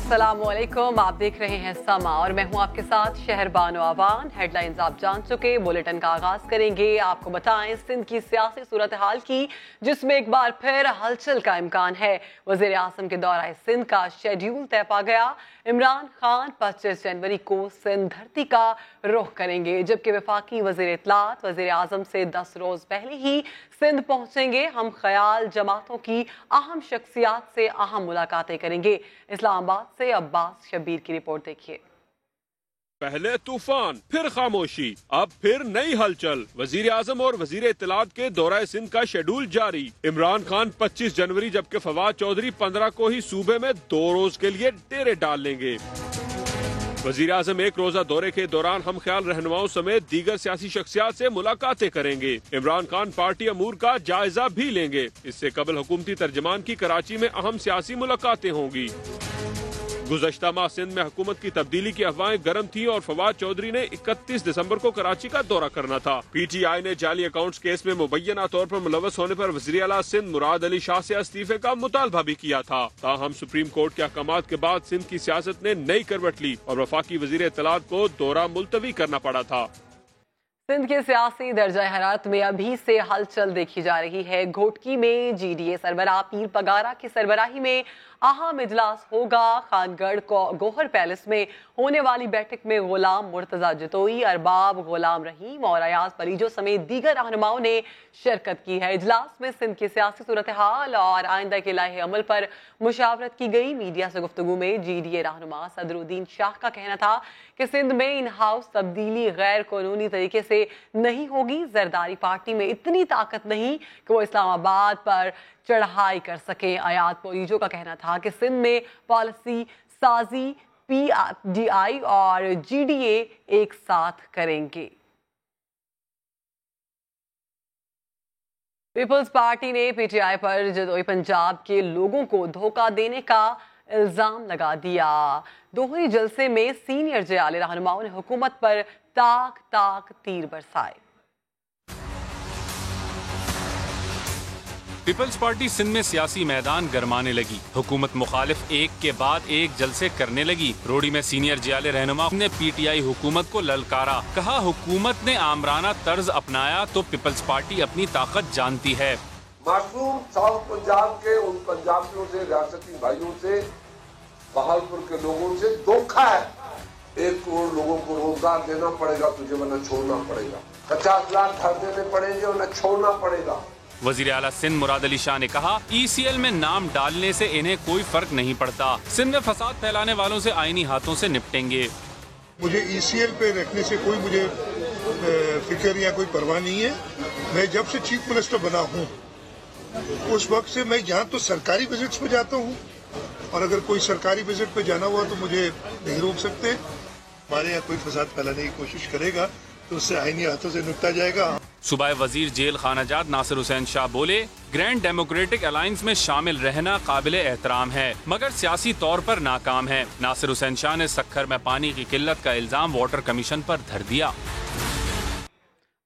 अस्सलामुअलैकुम, आप देख रहे हैं समा और मैं हूं आपके साथ शहरबानो आवान। हेडलाइंस आप जान चुके, बुलेटिन का आगाज करेंगे। आपको बताएं सिंध की सियासी सूरत हाल की, जिसमें एक बार फिर हलचल का इम्कान है। वजीर आजम के दौरा सिंध का शेड्यूल तय पा गया। इमरान खान 25 जनवरी को सिंध धरती का रुख करेंगे, जबकि वफाकी वजीर इत्तलात वजीर आजम से 10 रोज पहले ही सिंध पहुंचेंगे। हम ख्याल जमातों की अहम शख्सियात से अहम मुलाकातें करेंगे। इस्लामाबाद से अब्बास शबीर की रिपोर्ट देखिए। पहले तूफान, फिर खामोशी, अब फिर नई हलचल। वजीर आजम और वजीर इत्तलात के दौरा सिंध का शेड्यूल जारी। इमरान खान 25 जनवरी जबकि फवाद चौधरी 15 को ही सूबे में 2 रोज के लिए डेरे डाल लेंगे। वजीर आजम एक रोजा दौरे के दौरान हम ख्याल रहनुमाओं समेत दीगर सियासी शख्सियात से मुलाकातें करेंगे। इमरान खान पार्टी अमूर का जायजा भी लेंगे। इससे कबल हुकूमती तर्जमान की कराची में अहम सियासी मुलाकातें होंगी। गुज़श्ता माह सिंध में हुकूमत की तब्दीली की अफवाहें गर्म थी और फवाद चौधरी ने 31 दिसंबर को कराची का दौरा करना था। PTI ने जाली अकाउंट्स केस में मुबैना तौर पर मुलव्वस होने पर वज़ीर आला सिंध मुराद अली शाह से इस्तीफे का मुतालबा भी किया था। ताहम सुप्रीम कोर्ट के अहकामात के बाद सिंध की सियासत ने नई करवट ली और वफाकी वज़ीर इत्तलात को दौरा मुलतवी करना पड़ा था। सिंध के सियासी दर्जा हरारत में अभी से हलचल देखी जा रही है। घोटकी में GDA सरबराह पीर पगारा की सरबराही में अहम इजलास होगा। खानगढ़ गोहर पैलेस में होने वाली बैठक में गुलाम मुर्तजा जतोई, अरबाब गुलाम रहीम और अयाज परीजो समेत दीगर रहनुमाओं ने शिरकत की है। इजलास में सिंध की सियासी सूरत हाल और आइंदा के लाहे अमल पर मुशावरत की गई। मीडिया से गुफ्तगू में GDA रहनुमा सदरुद्दीन शाह का कहना था कि सिंध में इन हाउस तब्दीली गैर कानूनी तरीके से नहीं होगी। जरदारी पार्टी में इतनी ताकत नहीं कि वो इस्लामाबाद पर चढ़ाई कर सके। अयाज परीजो का कहना था कि सिंध में पॉलिसी साजी PDI और GDA एक साथ करेंगे। पीपल्स पार्टी ने PTI पर जदोई पंजाब के लोगों को धोखा देने का इल्जाम लगा दिया। दोहरी जलसे में सीनियर जयाले रहनुमाओं ने हुकूमत पर ताक तीर बरसाए। पीपल्स पार्टी सिंध में सियासी मैदान गरमाने लगी। हुकूमत मुखालिफ एक के बाद एक जलसे करने लगी। रोडी में सीनियर जियाले रहनुमा ने PTI हुकूमत को ललकारा। कहा हुकूमत ने आमराना तर्ज अपनाया तो पीपल्स पार्टी अपनी ताकत जानती है। मासूम साउथ पंजाब के उन पंजाबियों से, रियासती भाइयों से, बहालपुर के लोगों से धोखा है। 1 करोड़ लोगों को रोजगार देना पड़ेगा तुझे, वरना छोड़ना पड़ेगा। 50 लाख घर देने पड़ेंगे वरना छोड़ना पड़ेगा। वजीर आला सिंध मुराद अली शाह ने कहा ECL में नाम डालने से इन्हें कोई फर्क नहीं पड़ता। सिंध में फसाद फैलाने वालों से आईनी हाथों से निपटेंगे। मुझे ECL पे रखने से कोई मुझे फिक्र या कोई परवाह नहीं है। मैं जब से चीफ मिनिस्टर बना हूँ उस वक्त से मैं यहाँ तो सरकारी विजिट्स पे जाता हूँ और अगर कोई सरकारी विजिट पे जाना हुआ तो मुझे नहीं रोक सकते। हमारे यहाँ कोई फसाद फैलाने की कोशिश करेगा तो उससे आईनी हाथों से निपटा जाएगा। सूबाई वजीर जेल खानाजात नासिर हुसैन शाह बोले ग्रैंड डेमोक्रेटिक अलायंस में शामिल रहना काबिले एहतराम है मगर सियासी तौर पर नाकाम है। नासिर हुसैन शाह ने सक्खर में पानी की किल्लत का इल्जाम वाटर कमीशन पर धर दिया।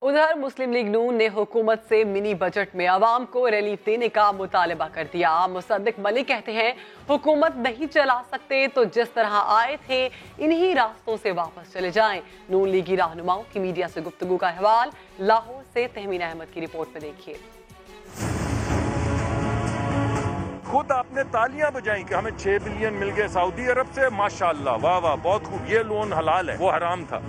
उधर मुस्लिम लीग नून ने हुकूमत से मिनी बजट में आवाम को रिलीफ देने का मुतालबा कर दिया। मुसद्दिक मलिक कहते हैं हुकूमत नहीं चला सकते तो जिस तरह आए थे इन्हीं रास्तों से वापस चले जाएं। नून लीगी रहनुमाओं की मीडिया से गुफ्तगू का अहवाल लाहौर से तहमीना अहमद की रिपोर्ट में देखिए। खुद आपने तालियां बजाई कि हमें 6 बिलियन मिल गए सऊदी अरब से, माशाअल्लाह, वाह वाह, बहुत खूब। ये लोन हलाल है, वो हराम था।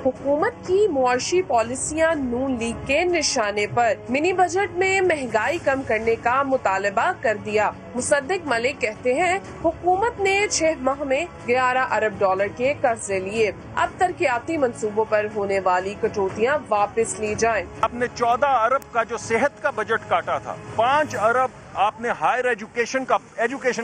हुकूमत की मुआशी पॉलिसियां नून लीग के निशाने पर। मिनी बजट में महंगाई कम करने का मुतालबा कर दिया। मुसद्दिक मलिक कहते हैं हुकूमत ने 6 माह में 11 अरब डॉलर के कर्जे लिए। अब तरक्याती मंसूबों पर होने वाली कटौतियां वापस ली जाएं। आपने 14 अरब का जो सेहत का बजट काटा था, 5 अरब आपने हायर एजुकेशन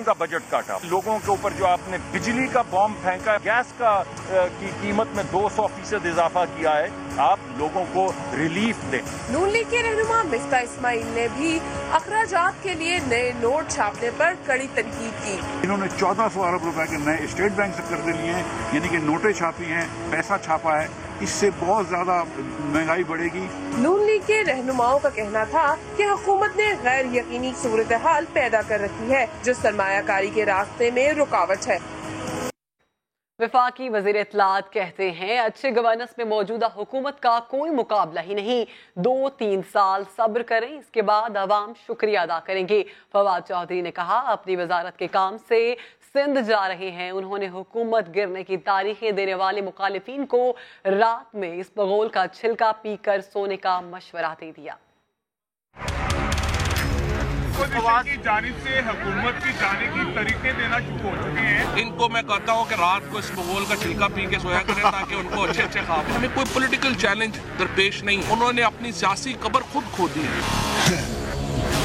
का बजट काटा। लोगों के ऊपर जो आपने बिजली का बॉम्ब फेंका, गैस का की कीमत में 200% इजाफा किया है, आप लोगों को रिलीफ दें। नून लीग के रहनुमा मिफ्ता इस्माइल ने भी अखराजात के लिए नए नोट छापने पर कड़ी तनकीद की। इन्होंने 1400 अरब रुपए के नए स्टेट बैंक से कर्जे लिए हैं, यानी कि नोटें छापी हैं, पैसा छापा है। इससे बहुत ज्यादा महंगाई बढ़ेगी। नून लीग के रहनुमाओं का कहना था कि हुकूमत ने गैर यकीनी सूरत हाल पैदा कर रखी है जो सरमायाकारी के रास्ते में रुकावट है। वफाकी वजीर इत्तलात कहते हैं अच्छे गवर्नेंस में मौजूदा हुकूमत का कोई मुकाबला ही नहीं। 2-3 साल सब्र करें, इसके बाद अवाम शुक्रिया अदा करेंगे। फवाद चौधरी ने कहा अपनी वजारत के काम से सिंध जा रहे हैं। उन्होंने हुकूमत गिरने की तारीखें देने वाले मुखालिफिन को रात में इस बगोल का छिलका पीकर सोने का मशवरा दे दिया। की जानिब से हुकूमत की जाने की तरीके देना शुरू हो चुके हैं। इनको मैं कहता हूँ कि रात को इस बगोल का छिलका पी के सोया करें ताकि उनको अच्छे अच्छे ख्वाब। हमें कोई पॉलिटिकल चैलेंज दरपेश नहीं, उन्होंने अपनी सियासी कब्र खुद खो दी है।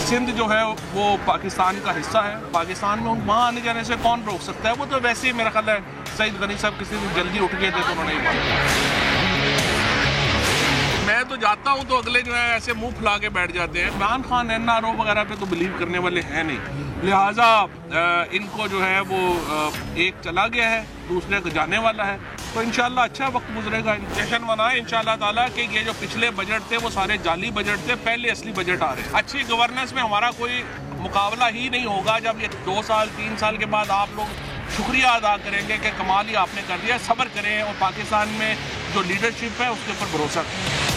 सिंध जो है वो पाकिस्तान का हिस्सा है। पाकिस्तान में वहाँ आने जाने से कौन रोक सकता है? वो तो वैसे ही मेरा ख्याल है सईद गनी साहब किसी दिन जल्दी उठ गए थे तो उन्होंने ही माना। मैं तो जाता हूँ तो अगले जो है ऐसे मुंह फुला के बैठ जाते हैं। इमरान खान एनआरओ वगैरह पे तो बिलीव करने वाले हैं नहीं, लिहाजा इनको जो है वो एक चला गया है, दूसरे को जाने वाला है, तो इंशाल्लाह अच्छा वक्त गुजरेगा। जश्न मनाएं इंशाल्लाह ताला कि ये जो पिछले बजट थे वो सारे जाली बजट थे, पहले असली बजट आ रहे हैं। अच्छी गवर्नेंस में हमारा कोई मुकाबला ही नहीं होगा जब ये 2 साल 3 साल के बाद आप लोग शुक्रिया अदा करेंगे कि कमाल ही आपने कर दिया। सब्र करें और पाकिस्तान में जो लीडरशिप है उसके ऊपर भरोसा करें।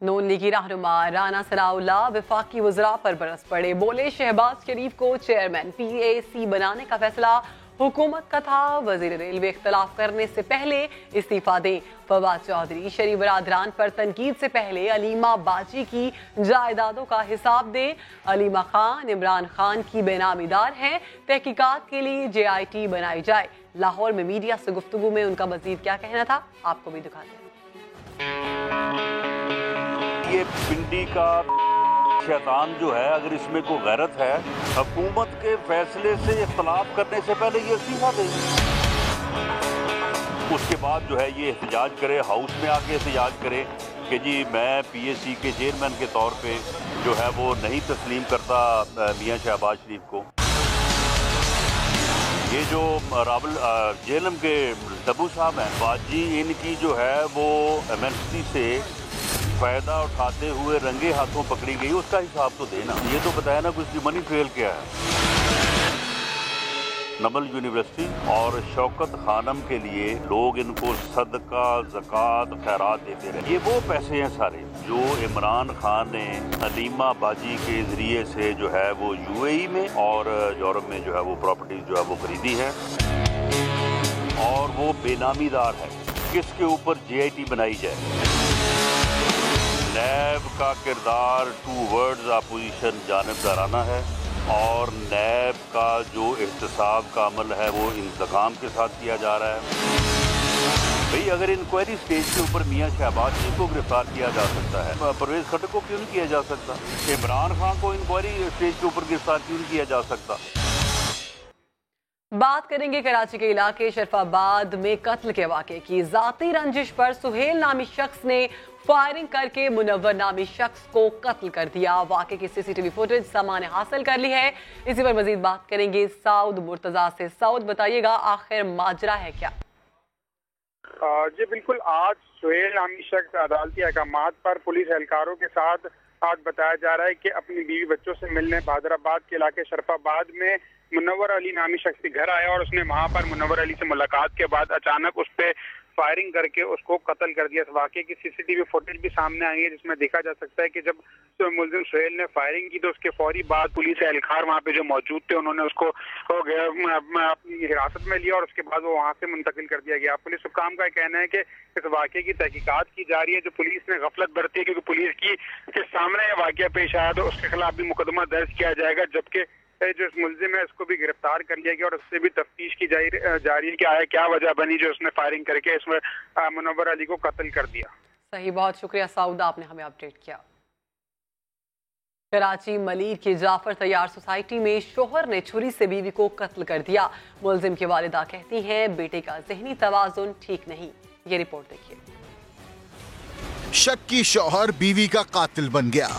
नून लीगी रहनुमा राना सनाउल्लाह वफाकी वज़रा पर बरस पड़े। बोले शहबाज शरीफ को चेयरमैन PAC बनाने का फैसला हुकूमत का था, वजीर रेलवे इख्तलाफ करने से पहले इस्तीफा दें। फवाद चौधरी शरीफ बरादरान पर तनकीद से पहले अलीमा बाजी की जायदादों का हिसाब दें। अलीमा खान इमरान खान की बेनामीदार हैं, तहकीकात के लिए JIT बनाई जाए। लाहौर में मीडिया से गुफ्तगू में उनका मजीद क्या कहना था आपको भी दिखाते हैं। ये पिंडी का शैतान जो है, अगर इसमें कोई गैरत है, हुकूमत के फैसले से इख्तलाफ करने से पहले ये इस्तीफा दे, उसके बाद जो है ये एहतजाज करे, हाउस में आके एहतजाज करे कि जी मैं PAC के चेयरमैन के तौर पे जो है वो नहीं तस्लीम करता मियाँ शहबाज शरीफ को। ये जो रावल JLM के डब्बू साहब हैं, बाजी इनकी जो है वो MNC से फायदा उठाते हुए रंगे हाथों पकड़ी गई, उसका हिसाब तो देना। ये तो बताया ना कुछ मनी ट्रेल क्या है। नमल यूनिवर्सिटी और शौकत खानम के लिए लोग इनको सदका ज़कात खैरात देते रहे। ये वो पैसे हैं सारे जो इमरान खान ने अलीमा बाजी के जरिए से जो है वो UAE में और यूरोप में जो है वो प्रॉपर्टी जो है वो खरीदी है और वो बेनामीदार है। किसके ऊपर JIT बनाई जाए? नैब का किरदार टूवर्ड्स अपोजिशन जानिबदाराना है और नैब का जो एहतसाब का अमल है वो इंतकाम के साथ किया जा रहा है। भाई अगर इंक्वायरी स्टेज के ऊपर मियाँ शहबाज शरीफ को गिरफ्तार किया जा सकता है, परवेज खट्टर को क्यों नहीं किया जा सकता? इमरान खान को इंक्वायरी स्टेज के ऊपर गिरफ्तार क्यों नहीं किया जा सकता? बात करेंगे कराची के इलाके शरफाबाद में कत्ल के वाक़े की। जाती रंजिश पर सुहेल नामी शख्स ने फायरिंग करके मुनव्वर नामी शख्स को कत्ल कर दिया। वाक़े की CCTV फुटेज सामान्य हासिल कर ली है। इसी पर मजीद बात करेंगे साउद मुर्तजा से। साउद बताइएगा आखिर माजरा है क्या? जी बिल्कुल, आज सुहेल नामी शख्स अदालती अहकामात पर पुलिस एहलकारों के साथ आज बताया जा रहा है कि अपनी बीवी बच्चों से मिलने हैदराबाद के इलाके शरफाबाद में मुनव्वर अली नामी शख्स घर आया और उसने वहां पर मुनव्वर अली से मुलाकात के बाद अचानक उस पर फायरिंग करके उसको कत्ल कर दिया। इस वाक़े की CCTV फुटेज भी सामने आई है जिसमें देखा जा सकता है कि जब मुलजिम सुहेल ने फायरिंग की तो उसके फौरी बाद पुलिस एहलकार वहाँ पे जो मौजूद थे उन्होंने उसको अपनी हिरासत में लिया और उसके बाद वो वहाँ से मुंतकिल कर दिया गया। पुलिस हुक्काम का कहना है कि इस वाक़े की तहकीकात की जा रही है। जो पुलिस ने गफलत बरती है क्योंकि पुलिस की के सामने यह वाक़या पेश आया तो उसके खिलाफ भी मुकदमा दर्ज किया जाएगा, जबकि जो मुलजिम है उसको भी गिरफ्तार कर लिया गया और उससे भी तफ्तीश की जा रही है कि आया क्या वजह बनी जो उसने फायरिंग करके इसमें मुनव्वर अली को कत्ल कर दिया। सही, बहुत शुक्रिया साउदा, आपने हमें अपडेट किया। कराची मलीर की जाफर तैयार सोसाइटी में शोहर ने छुरी से बीवी को कत्ल कर दिया। मुलजिम की वालिदा कहती हैं बेटे का ज़हनी तवाज़ुन ठीक नहीं। ये रिपोर्ट देखिए। शक्की शौहर बीवी का कातिल बन गया।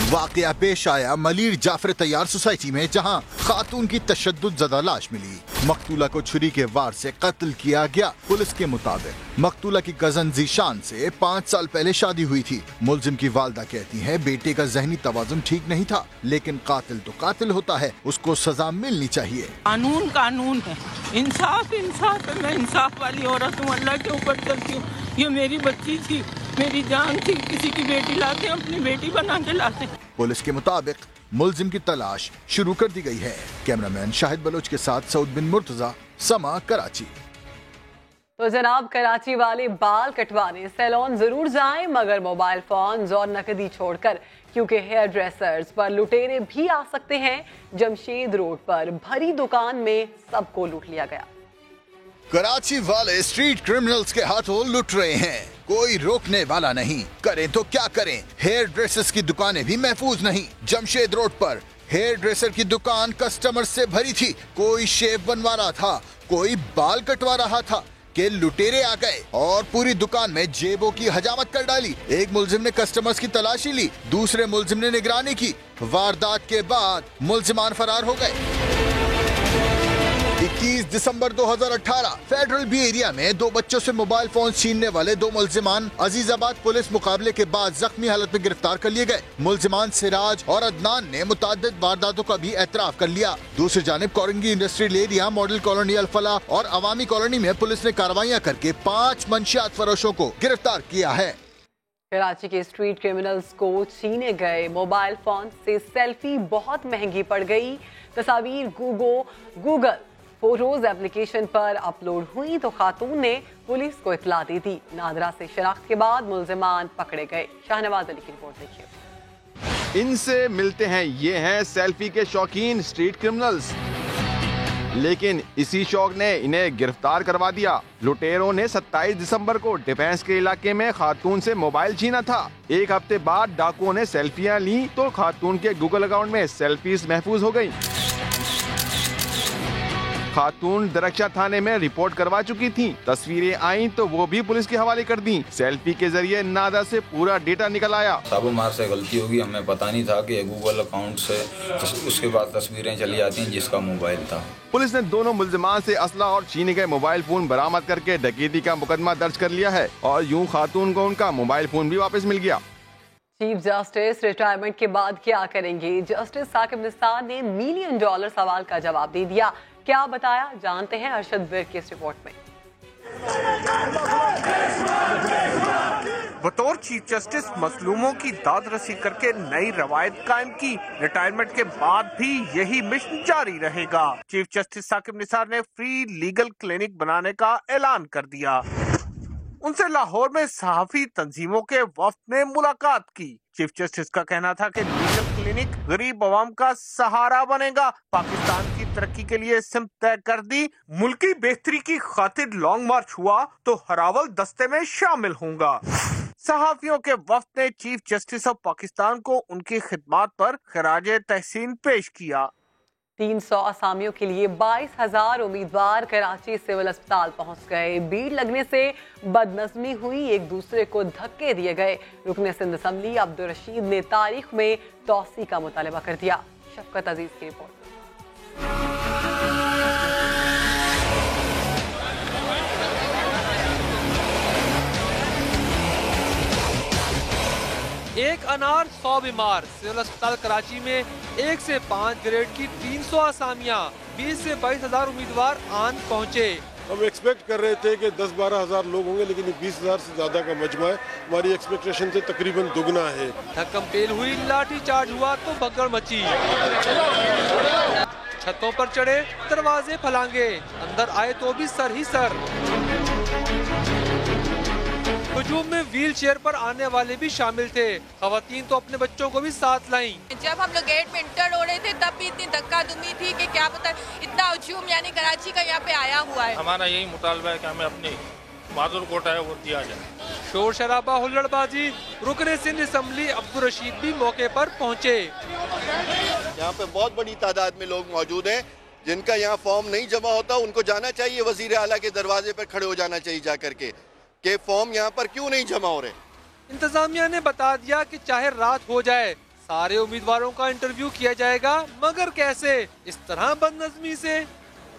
वाकया पेश आया मलीर जाफर तैयार सोसाइटी में, जहां खातून की तशद्दुद ज़दा लाश मिली। मकतूला को छुरी के वार से कत्ल किया गया। पुलिस के मुताबिक मकतूला की कजन जीशान से 5 साल पहले शादी हुई थी। मुलजिम की वालदा कहती है बेटे का जहनी तवाजुन ठीक नहीं था, लेकिन कातिल तो कातिल होता है, उसको सजा मिलनी चाहिए। कानून कानून है, इंसाफ इंसाफ है। मैं इंसाफ वाली औरत हूँ, अल्लाह के ऊपर चलती हूँ। ये मेरी बच्ची थी, मेरी जान थी। किसी की बेटी लाते अपनी बेटी बना के लाते। पुलिस के मुताबिक मुलजिम की तलाश शुरू कर दी गई है। कैमरामैन शाहिद बलोच के साथ सऊद बिन मुर्तजा, समा, कराची। तो जनाब, कराची वाले बाल कटवाने सैलून जरूर जाएं, मगर मोबाइल फोन्स और नकदी छोड़कर, क्योंकि हेयर ड्रेसर्स पर लुटेरे भी आ सकते हैं। जमशेद रोड पर भरी दुकान में सबको लूट लिया गया। कराची वाले स्ट्रीट क्रिमिनल्स के हाथों लुट रहे हैं, कोई रोकने वाला नहीं। करें तो क्या करें, हेयर ड्रेसर्स की दुकानें भी महफूज नहीं। जमशेद रोड पर हेयर ड्रेसर की दुकान कस्टमर से भरी थी। कोई शेव बनवा रहा था, कोई बाल कटवा रहा था कि लुटेरे आ गए और पूरी दुकान में जेबों की हजामत कर डाली। एक मुलजिम ने कस्टमर्स की तलाशी ली, दूसरे मुलजिम ने निगरानी की। वारदात के बाद मुलजिमान फरार हो गए। 21 दिसंबर 2018 फेडरल बी एरिया में 2 बच्चों से मोबाइल फोन छीनने वाले 2 मुलजिमान अजीजाबाद पुलिस मुकाबले के बाद जख्मी हालत में गिरफ्तार कर लिए गए। मुलजिमान सिराज और अदनान ने मुताद्दिद वारदातों का भी एतराफ कर लिया। दूसरी जानिब Korangi industrial area, model colony Al-Falah और अवामी कॉलोनी में पुलिस ने कार्रवाइयां करके 5 मंशियात फरोशों को गिरफ्तार किया है। कराची के स्ट्रीट क्रिमिनल्स को छीने गए मोबाइल फोन से सेल्फी बहुत महंगी पड़ गई। तस्वीर गूगल फोटोज एप्लीकेशन पर अपलोड हुई तो खातून ने पुलिस को इत्तला दी थी। नादरा से शनाख्त के बाद मुलजिमान पकड़े गए। शाहनवाज अली की रिपोर्ट देखिए। इनसे मिलते हैं, ये हैं सेल्फी के शौकीन स्ट्रीट क्रिमिनल्स, लेकिन इसी शौक ने इन्हें गिरफ्तार करवा दिया। लुटेरों ने 27 दिसंबर को डिफेंस के इलाके में खातून से मोबाइल छीना था। एक हफ्ते बाद डाकुओं ने सेल्फियां ली तो खातून के गूगल अकाउंट में सेल्फीज महफूज हो गयी। खातून दरक्षा थाने में रिपोर्ट करवा चुकी थी। तस्वीरें आई तो वो भी पुलिस के हवाले कर दी। सेल्फी के जरिए नादा से पूरा डेटा निकल आया। साबुमार से गलती होगी, हमें पता नहीं था कि गूगल अकाउंट से उसके बाद तस्वीरें चली आती हैं जिसका मोबाइल था। पुलिस ने दोनों मुलजिमान से असला और छीने गए मोबाइल फोन बरामद करके डकैती का मुकदमा दर्ज कर लिया है और यूं खातून को उनका मोबाइल फोन भी वापस मिल गया। चीफ जस्टिस रिटायरमेंट के बाद क्या करेंगे? जस्टिस साकिब निसार ने $1 मिलियन सवाल का जवाब दे दिया। क्या बताया, जानते हैं अरशद विर की इस रिपोर्ट में। बतौर चीफ जस्टिस मजलूमों की दाद रसी करके नई रवायत कायम की। रिटायरमेंट के बाद भी यही मिशन जारी रहेगा। चीफ जस्टिस साकिब निसार ने फ्री लीगल क्लिनिक बनाने का ऐलान कर दिया। उनसे लाहौर में सहाफी तंजीमों के वफ्द ने मुलाकात की। चीफ जस्टिस का कहना था कि लीगल क्लिनिक गरीब अवाम का सहारा बनेगा। पाकिस्तान की तरक्की के लिए सिमत तय कर दी। मुल्की बेहतरी की खातिर लॉन्ग मार्च हुआ तो हरावल दस्ते में शामिल होगा। सहाफियों के वफ्द ने चीफ जस्टिस ऑफ पाकिस्तान को उनकी खिदमात पर खराजे तहसीन पेश किया। 300 असामियों के लिए 22,000 उम्मीदवार कराची सिविल अस्पताल पहुंच गए। भीड़ लगने से बदनज़मी हुई, एक दूसरे को धक्के दिए गए। रुकने सिंध असम्बली अब्दुल रशीद ने तारीख में तौसी का मुतालबा कर दिया। शफकत अजीज की रिपोर्ट। एक अनार 100 बीमार। सिविल अस्पताल कराची में 1 से 5 ग्रेड की 300 असामियां, 20 से 22,000 उम्मीदवार आन पहुंचे। हम एक्सपेक्ट कर रहे थे कि 10-12 हज़ार लोग होंगे, लेकिन 20,000 से ज्यादा का मजमा है। हमारी एक्सपेक्टेशन से तकरीबन दुगना है। धक्कम पेल हुई, लाठी चार्ज हुआ तो भगदड़ मची। छतों पर चढ़े, दरवाजे फलांगे, अंदर आए तो भी सर ही सर। हुजूम में व्हील चेयर पर आने वाले भी शामिल थे। खवातीन तो अपने बच्चों को भी साथ लाईं। जब हम लोग गेट में इंटर हो रहे थे तब भी इतनी धक्का दुमी थी कि क्या पता इतना हुजूम यानी कराची का यहाँ पे आया हुआ है। हमारा यही मुतालबा है कि हमें अपनी माजुर कोटा है वो दिया जाए। शोर शराबा, हुल्लड़बाजी। रुकने सिंध असम्बली अब्दुल रशीद भी मौके पर पहुँचे। यहाँ पे बहुत बड़ी तादाद में लोग मौजूद हैं जिनका यहाँ फॉर्म नहीं जमा होता उनको जाना चाहिए वजीर आला के दरवाजे पर खड़े हो जाना चाहिए जा करके कि फॉर्म यहाँ पर क्यों नहीं जमा हो रहे। इंतजामिया ने बता दिया कि चाहे रात हो जाए सारे उम्मीदवारों का इंटरव्यू किया जाएगा, मगर कैसे? इस तरह बदनज़मी से।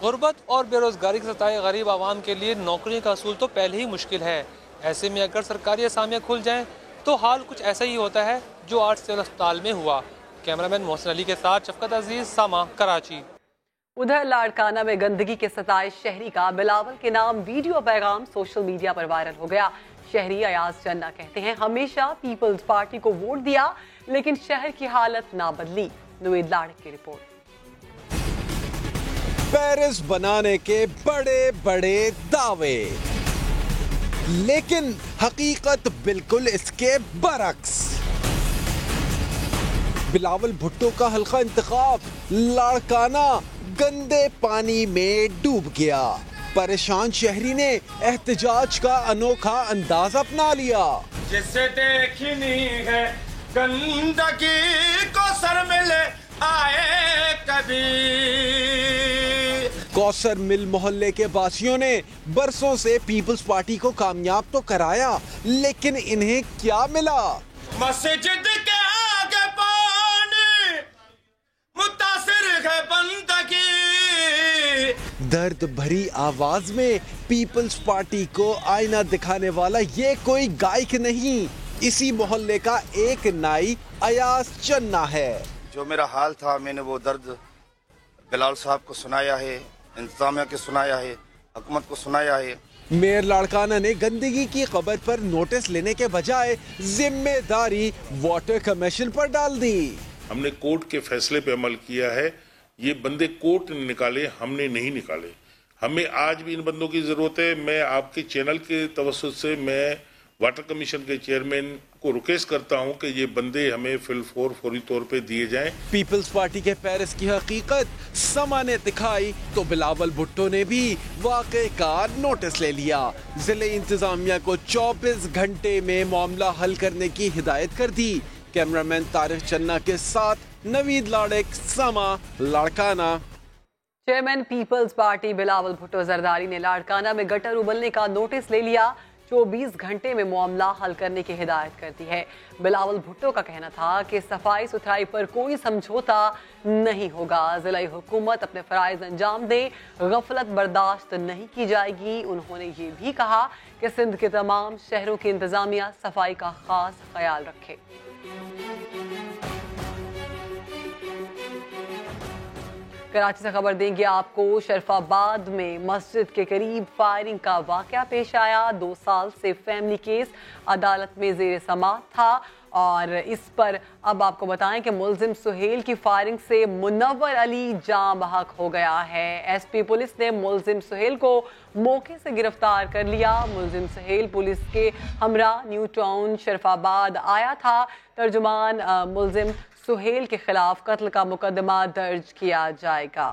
गुर्बत और बेरोजगारी के सताए गरीब आवाम के लिए नौकरी का असूल तो पहले ही मुश्किल है। ऐसे में अगर सरकारी असामियाँ खुल जाएं तो हाल कुछ ऐसा ही होता है जो आज सिविल अस्पताल में हुआ। कैमरामैन मोहसिन अली के साथ शफकत अजीज, सामा, कराची। उधर लाड़काना में गंदगी के सताए शहरी का बिलावल के नाम वीडियो पैगाम सोशल मीडिया पर वायरल हो गया। शहरी अयाज चन्ना कहते हैं हमेशा पीपल्स पार्टी को वोट दिया लेकिन शहर की हालत ना बदली। नुवेद लाड़क की रिपोर्ट। पेरिस बनाने के बड़े बड़े दावे, लेकिन हकीकत बिल्कुल इसके बरक्स। बिलावल भुट्टो का हल्का इंतखाब, लाड़काना गंदे पानी में डूब गया। परेशान शहरी ने एहतजाज का अनोखा अंदाज अपना लिया। जिसे देखनी है गंदगी को सर मिले आए कभी। कौसर मिल मोहल्ले के वासियों ने बरसों से पीपल्स पार्टी को कामयाब तो कराया, लेकिन इन्हें क्या मिला? मस्जिद के आगे पानी मुतासिर है बंदगी। दर्द भरी आवाज में पीपल्स पार्टी को आईना दिखाने वाला ये कोई गायक नहीं, इसी मोहल्ले का एक नाई अयाज चन्ना है। जो मेरा हाल था मैंने वो दर्द बिलाल साहब को सुनाया है, इंतजामिया को सुनाया है, हुकूमत को सुनाया है। मेयर लाड़काना ने गंदगी की खबर पर नोटिस लेने के बजाय जिम्मेदारी वाटर कमीशन पर डाल दी। हमने कोर्ट के फैसले पे अमल किया है। ये बंदे कोर्ट ने निकाले, हमने नहीं निकाले। हमें आज भी इन बंदों की जरूरत है। मैं आपके चैनल के तवस्सुत से मैं वाटर कमीशन के चेयरमैन को रिक्वेस्ट करता हूं कि ये बंदे हमें फौरी तौर पे दिए जाएं। पीपल्स पार्टी के पेरिस की हकीकत समा ने दिखाई तो बिलावल भुट्टो ने भी वाकई का नोटिस ले लिया। जिले इंतजामिया को 24 घंटे में मामला हल करने की हिदायत कर दी। कैमरामैन तारिक चन्ना के साथ नवीद लाड़क, Samaa, Larkana. Chairman Peoples Party Bilawal Bhutto Zardari ने लाड़काना में गटर उबलने का नोटिस ले लिया। 24 घंटे में मामला हल करने की हिदायत करती है। बिलावल भुट्टो का कहना था कि सफाई सुथराई पर कोई समझौता नहीं होगा। जिला हुकूमत अपने फराइज अंजाम दे, गफलत बर्दाश्त नहीं की जाएगी। उन्होंने ये भी कहा कि सिंध के तमाम शहरों की इंतजामिया सफाई का खास ख्याल रखे। कराची से खबर देंगे आपको। शरफाबाद में मस्जिद के करीब फायरिंग का वाकया पेश आया। 2 साल से फैमिली केस अदालत में जेर समाअत था और इस पर अब आपको बताएं कि मुलजिम सुहेल की फायरिंग से मुनव्वर अली जाँ बहक हो गया है। एसपी पुलिस ने मुलजिम सुहेल को मौके से गिरफ्तार कर लिया। मुलजिम सुहेल पुलिस के हमरा न्यू टाउन शरफाबाद आया था। तर्जुमान मुलजिम सुहेल के खिलाफ कत्ल का मुकदमा दर्ज किया जाएगा।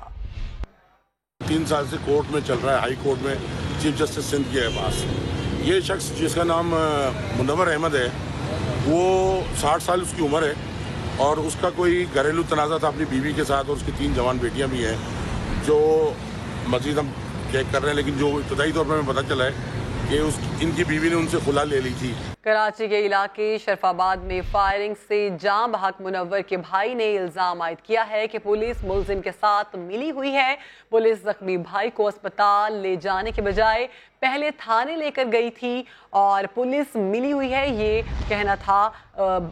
3 साल से कोर्ट में चल रहा है, हाई कोर्ट में चीफ जस्टिस सिंध के पास। ये शख्स जिसका नाम मुनव्वर अहमद है, वो 60 साल उसकी उम्र है और उसका कोई घरेलू तनाज़ा था अपनी बीवी के साथ और उसकी 3 जवान बेटियां भी हैं, जो मजीद हम चेक कर रहे हैं। लेकिन जो इब्तदाई तौर पर हमें पता चला है कि इनकी बीवी ने उनसे खुला ले ली थी। कराची के इलाके शरफाबाद में फायरिंग से जाँ बहक मुनव्वर के भाई ने इल्जाम आयद किया है कि पुलिस मुलजिम के साथ मिली हुई है। पुलिस जख्मी भाई को अस्पताल ले जाने के बजाय पहले थाने लेकर गई थी और पुलिस मिली हुई है, ये कहना था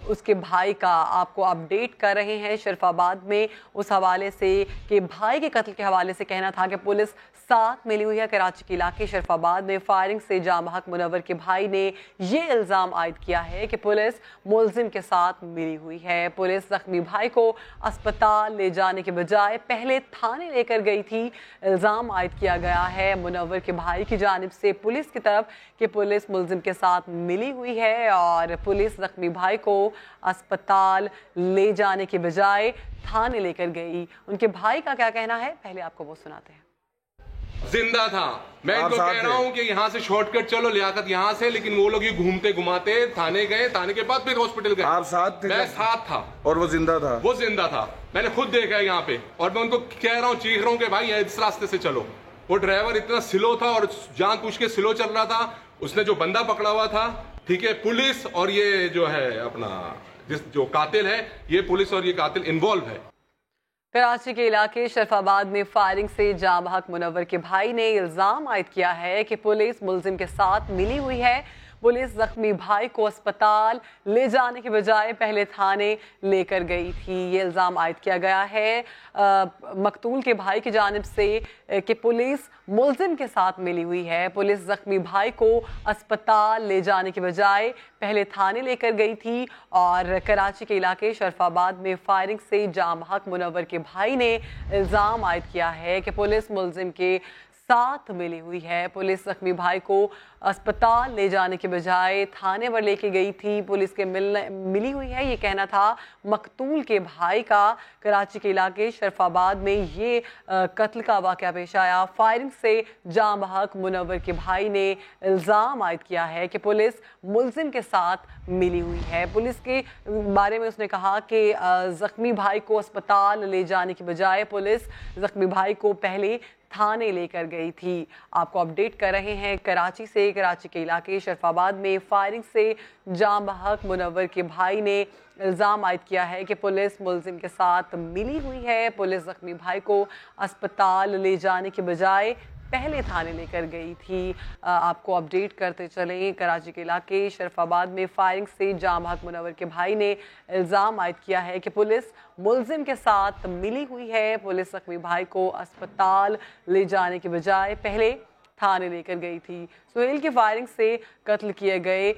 उसके भाई का। आपको अपडेट कर रहे हैं शरफाबाद में उस हवाले से कि भाई के कत्ल के हवाले से कहना था कि पुलिस साथ मिली हुई है। कराची के इलाके शरफाबाद में फायरिंग से जाँ बहक मुनव्वर के भाई ने ये इल्जाम आयद किया है कि पुलिस मुलजिम के साथ मिली हुई है। पुलिस जख्मी भाई को अस्पताल ले जाने के बजाय पहले थाने लेकर गई थी। इल्जाम आयद किया गया है मुनव्वर के भाई की जानिब से पुलिस की तरफ कि पुलिस मुलजिम के साथ मिली हुई है और पुलिस जख्मी भाई को अस्पताल ले जाने के बजाय थाने लेकर गई। उनके भाई का क्या कहना है, पहले आपको वो सुनाते हैं। जिंदा था। मैं इनको कह रहा हूँ कि यहाँ से शॉर्टकट चलो, लियाकत यहाँ से, लेकिन वो लोग ये घूमते घुमाते थाने गए, थाने के बाद फिर हॉस्पिटल गए। आप साथ थे? मैं साथ था। और वो जिंदा था? वो जिंदा था, मैंने खुद देखा है यहाँ पे। और मैं उनको कह रहा हूँ, चीख रहा हूँ कि भाई इस रास्ते से चलो। वो ड्राइवर इतना स्लो था और जान पूछ के स्लो चल रहा था। उसने जो बंदा पकड़ा हुआ था, ठीक है, पुलिस और ये जो है अपना जो कातिल है, ये पुलिस और ये कातिल इन्वॉल्व है। कराची के इलाके शरफाबाद में फायरिंग से जाँ बहक मुनव्वर के भाई ने इल्जाम आयद किया है कि पुलिस मुलजिम के साथ मिली हुई है। पुलिस जख्मी भाई को अस्पताल ले जाने के बजाय पहले थाने लेकर गई थी। ये इल्ज़ाम आयद किया गया है मकतूल के भाई की जानिब से कि पुलिस मुलजिम के साथ मिली हुई है। पुलिस जख्मी भाई को अस्पताल ले जाने के बजाय पहले थाने लेकर गई थी। और कराची के इलाके शरफाबाद में फायरिंग से जाँ बहक मुनव्वर के भाई ने इल्ज़ाम आयद किया है कि पुलिस मुलजिम के साथ मिली हुई है। पुलिस जख्मी भाई को अस्पताल ले जाने के बजाय थाने पर लेके गई थी। पुलिस के मिली हुई है, ये कहना था मकतूल के भाई का। कराची के इलाके शरफाबाद में ये कत्ल का वाक़या पेश आया। फायरिंग से जाँ बहक मुनव्वर के भाई ने इल्ज़ाम आयद किया है कि पुलिस मुलजिम के साथ मिली हुई है। पुलिस के बारे में उसने कहा कि जख्मी भाई को अस्पताल ले जाने के बजाय पुलिस जख्मी भाई को पहले थाने लेकर गई थी। आपको अपडेट कर रहे हैं कराची से। कराची के इलाके शरफाबाद में फायरिंग से जाँ बहक मुनव्वर के भाई ने इल्ज़ाम आयद किया है कि पुलिस मुलजिम के साथ मिली हुई है। पुलिस जख्मी भाई को अस्पताल ले जाने के बजाय पहले थाने लेकर गई थी। आपको अपडेट करते चलें, कराची के इलाके शरफाबाद में फायरिंग से जाँ बहक मुनव्वर के भाई ने इल्ज़ाम आयद किया है कि पुलिस मुलजिम के साथ मिली हुई है। पुलिस जख्मी भाई को अस्पताल ले जाने के बजाय पहले थाने लेकर गई थी। सुहेल की फायरिंग से कत्ल किए गए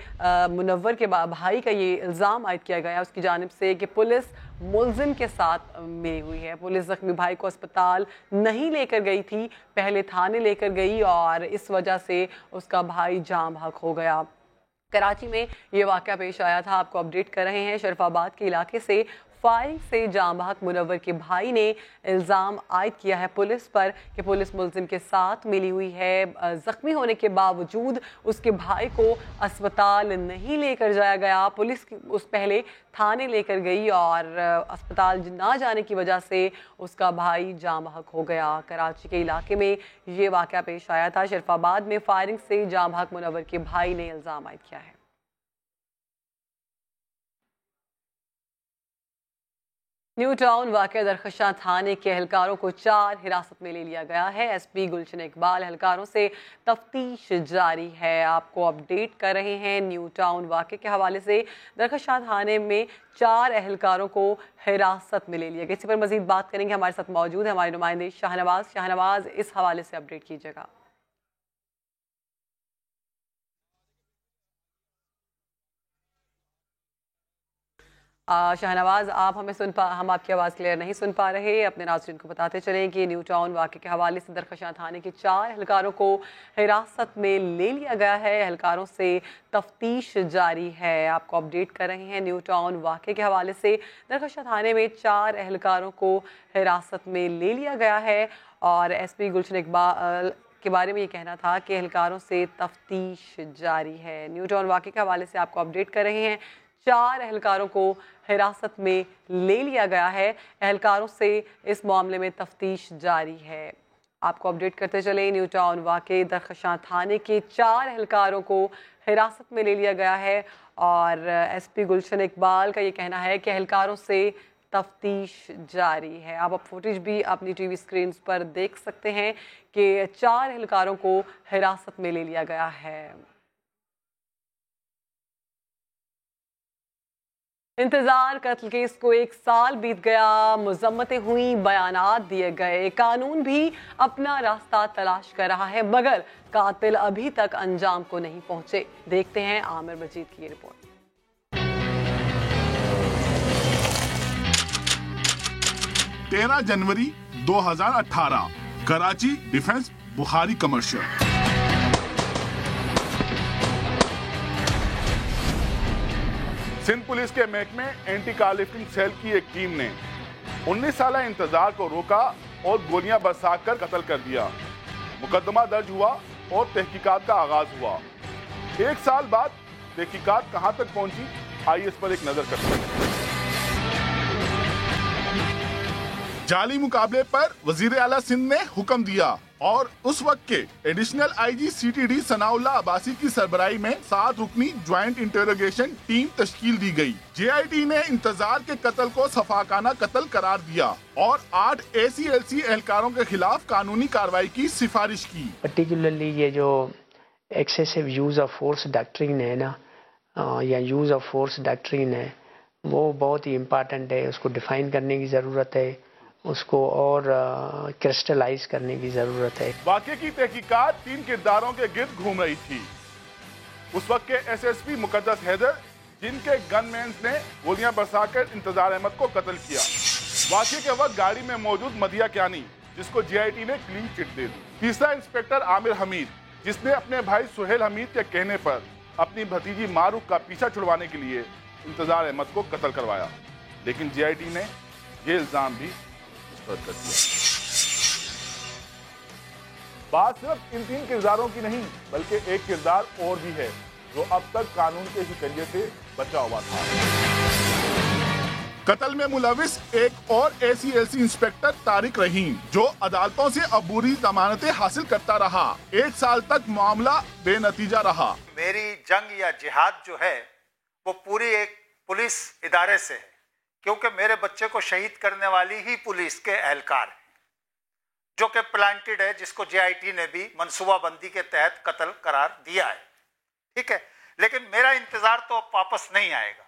मुनव्वर के भाई का ये इल्ज़ाम आयद किया गया उसकी जानिब से कि पुलिस मुलजिम के साथ मिली हुई है। पुलिस जख्मी भाई को अस्पताल नहीं लेकर गई थी, पहले थाने लेकर गई और इस वजह से उसका भाई जाँ बहक हो गया। कराची में ये वाक़या पेश आया था। आपको अपडेट कर रहे हैं शरफाबाद के इलाके से। फायरिंग से जाँ बहक मुनव्वर के भाई ने इल्ज़ाम आयद किया है पुलिस पर कि पुलिस मुलजिम के साथ मिली हुई है। ज़ख्मी होने के बावजूद उसके भाई को अस्पताल नहीं लेकर जाया गया। पुलिस उस पहले थाने लेकर गई और अस्पताल ना जाने की वजह से उसका भाई जाँ बहक हो गया। कराची के इलाके में ये वाक़या पेश आया था। शरफाबाद में फायरिंग से जाँ बहक मुनव्वर के भाई ने इल्ज़ाम आयद किया है। न्यू टाउन वाक़या दरख्शां थाने के एहलकारों को 4 हिरासत में ले लिया गया है। एसपी गुलशन इकबाल एहलकारों से तफ्तीश जारी है। आपको अपडेट कर रहे हैं न्यू टाउन वाक़े के हवाले से। दरख्शां थाने में 4 एहलकारों को हिरासत में ले लिया गया। इसी पर मजीद बात करेंगे, हमारे साथ मौजूद है हमारे नुमाइंदे शाहनवाज। शाहनवाज, इस हवाले से अपडेट कीजिएगा। शाहनवाज, आप हमें हम आपकी आवाज़ क्लियर नहीं सुन पा रहे। अपने नाज़रीन को बताते चलें कि न्यू टाउन वाक़े के हवाले से दरख्शां थाने के 4 एहलकारों को हिरासत में ले लिया गया है। एहलकारों से तफ्तीश जारी है। आपको अपडेट कर रहे हैं न्यू टाउन वाक़े के हवाले से। दरख्शां थाने में 4 एहलकारों को हिरासत में ले लिया गया है और एसपी गुलशन इकबाल के बारे में ये कहना था कि एहलकारों से तफ्तीश जारी है। न्यू टाउन वाक़े के हवाले से आपको अपडेट कर रहे हैं। 4 एहलकारों को हिरासत में ले लिया गया है। एहलकारों से इस मामले में तफ्तीश जारी है। आपको अपडेट करते चले, न्यू टाउन वाक़े दरख्शां थाने के 4 एहलकारों को हिरासत में ले लिया गया है और एसपी गुलशन इकबाल का ये कहना है कि एहलकारों से तफ्तीश जारी है। आप अब फुटेज भी अपनी टीवी स्क्रीन पर देख सकते हैं कि 4 एहलकारों को हिरासत में ले लिया गया है। इंतजार कत्ल केस को 1 साल बीत गया। मुज़म्मतें हुई, बयानात दिए गए, कानून भी अपना रास्ता तलाश कर रहा है मगर कातिल अभी तक अंजाम को नहीं पहुंचे। देखते हैं आमिर मजीद की रिपोर्ट। 13 जनवरी 2018 Karachi defence Bukhari commercial. Sindh police के महकमे एंटी कार लिफ्टिंग सेल की एक टीम ने 19 साल इंतजार को रोका और गोलियां बरसाकर कत्ल कर दिया। मुकदमा दर्ज हुआ और तहकीकात का आगाज हुआ। 1 साल बाद तहकीकात कहां तक पहुंची, आइए इस पर एक नजर करते हैं। जाली मुकाबले पर वजीर आला सिंध ने हुक्म दिया और उस वक्त के additional IG CTD Sanaullah Abbasi की सरबराही में 7 रुकनी ज्वाइंट इंटरोगेशन टीम तश्कील दी गई। जेआईटी ने इंतजार के कत्ल को सफाकाना कत्ल करार दिया और 8 ACLC एहलकारों के खिलाफ कानूनी कार्रवाई की सिफारिश की। पर्टिकुलरली ये जो excessive use of force doctrine है ना, या यूज ऑफ फोर्स डॉक्ट्रिन है, वो बहुत ही इम्पोर्टेंट है। उसको डिफाइन करने की जरूरत है, उसको और क्रिस्टलाइज करने की जरूरत है। वाकये की तहकीकात 3 किरदारों के गिर्द घूम रही थी। उस वक्त के SSP मुकद्दस हैदर, जिनके गनमैन ने गोलियां बरसाकर इंतजार अहमद को कत्ल किया। वाकये के वक्त गाड़ी में मौजूद मदिया क्यानी, जिसको GIT ने क्लीन चिट दे दी। तीसरा इंस्पेक्टर आमिर हमीद, जिसने अपने भाई सुहेल हमीद के कहने पर अपनी भतीजी मारूफ का पीछा छुड़वाने के लिए इंतजार अहमद को कत्ल करवाया, लेकिन GIT ने ये इल्जाम भी कर दिया। बात सिर्फ इन 3 किरदारों की नहीं, बल्कि एक किरदार और भी है जो अब तक कानून के शिकंजे से बचा हुआ था। कत्ल में मुलविस एक और ACLC इंस्पेक्टर तारिक रहीम, जो अदालतों से अबूरी जमानतें हासिल करता रहा। 1 साल तक मामला बेनतीजा रहा। मेरी जंग या जिहाद जो है वो पूरी एक पुलिस इदारे से है, क्योंकि मेरे बच्चे को शहीद करने वाली ही पुलिस के एहलकार है, जो कि प्लांटेड है, जिसको JIT ने भी मनसूबाबंदी के तहत कत्ल करार दिया है। ठीक है, लेकिन मेरा इंतजार तो अब वापस नहीं आएगा।